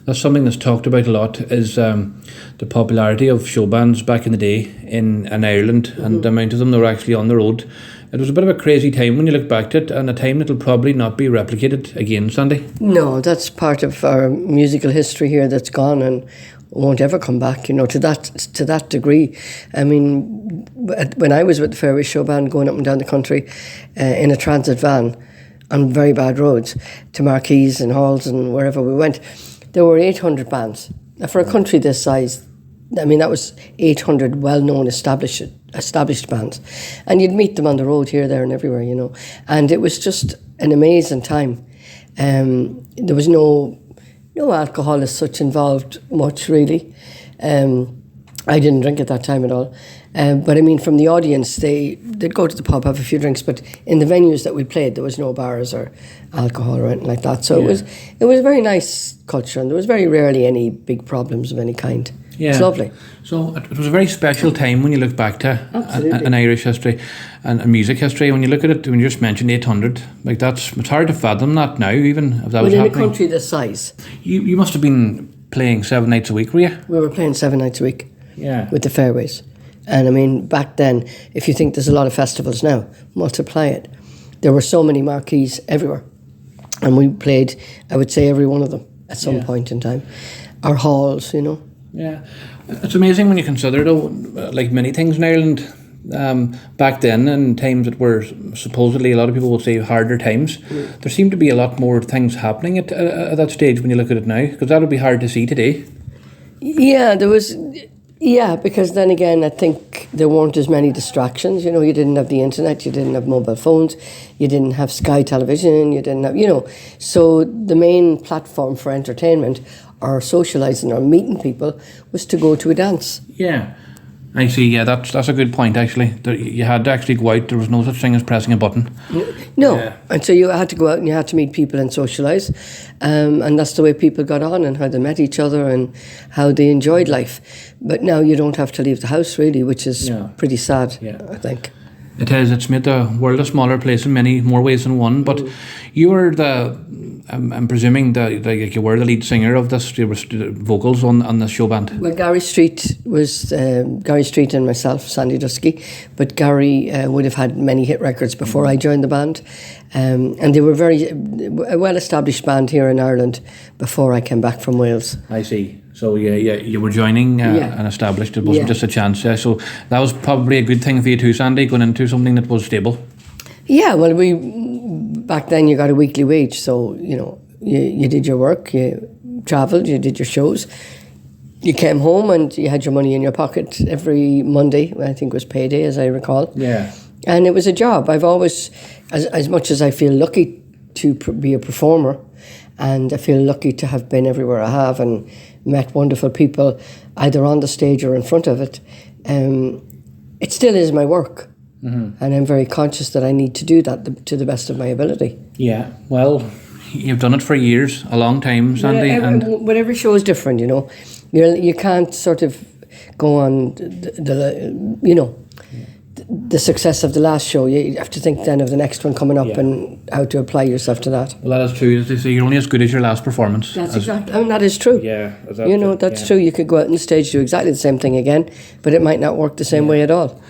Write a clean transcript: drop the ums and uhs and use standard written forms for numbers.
That's something that's talked about a lot, is the popularity of show bands back in the day in Ireland, and the amount of them that were actually on the road. It was a bit of a crazy time when you look back to it, and a time that'll probably not be replicated again, Sandy. No, that's part of our musical history here that's gone and won't ever come back, you know, to that degree. I mean, when I was with the Fairway Show Band going up and down the country in a transit van on very bad roads to marquees and halls and wherever we went, there were 800 bands. Now, for a country this size, I mean, that was 800 well-known established bands. And you'd meet them on the road here, there and everywhere, you know. And it was just an amazing time. There was no alcohol as such involved much, really. I didn't drink at that time at all. But I mean, from the audience, they'd go to the pub, have a few drinks, but in the venues that we played, there was no bars or alcohol or anything like that. So it was a very nice culture, and there was very rarely any big problems of any kind. Yeah. It's lovely. So it was a very special time when you look back to an Irish history and music history. When you look at it, when you just mentioned 800, like it's hard to fathom that now, even if that was happening. In a country this size. You must have been playing 7 nights a week, were you? We were playing 7 nights a week. Yeah. With the Fairways. And I mean, back then, if you think there's a lot of festivals now, multiply it. There were so many marquees everywhere. And we played, I would say, every one of them at some point in time. Our halls, you know. Yeah. It's amazing when you consider, though, like many things in Ireland, back then, in times that were supposedly, a lot of people would say, harder times, there seemed to be a lot more things happening at that stage when you look at it now, because that would be hard to see today. Yeah, there was... Yeah, because then again, I think there weren't as many distractions. You know, you didn't have the internet, you didn't have mobile phones, you didn't have Sky Television, you didn't have, you know. So the main platform for entertainment or socialising or meeting people was to go to a dance. Yeah. I see, yeah, that's a good point, actually. You had to actually go out. There was no such thing as pressing a button. No, and so you had to go out and you had to meet people and socialise. And that's the way people got on and how they met each other and how they enjoyed life. But now you don't have to leave the house, really, which is pretty sad, I think. It is. It's made the world a smaller place in many more ways than one. But you were I'm presuming that you were the lead singer of this. You were vocals on the show band. Well, Gary Street and myself, Sandy Dusky. But Gary would have had many hit records before I joined the band. And they were a well-established band here in Ireland before I came back from Wales. I see. So you were joining and established. It wasn't just a chance. So that was probably a good thing for you too, Sandy, going into something that was stable. Yeah, well, back then you got a weekly wage, so you know you did your work, you travelled, you did your shows, you came home and you had your money in your pocket every Monday. I think it was payday, as I recall. Yeah. And it was a job. I've always, as much as I feel lucky to be a performer, and I feel lucky to have been everywhere I have and met wonderful people, either on the stage or in front of it, it still is my work. Mm-hmm. And I'm very conscious that I need to do that to the best of my ability. Yeah, well, you've done it for years, a long time, Sandy. But every show is different, you know. You can't sort of go on the success of the last show. You have to think then of the next one coming up and how to apply yourself to that. Well, that is true. As they say, you're only as good as your last performance. That's exactly. I mean, that is true. Yeah. That's true. You could go out on stage, do exactly the same thing again, but it might not work the same way at all.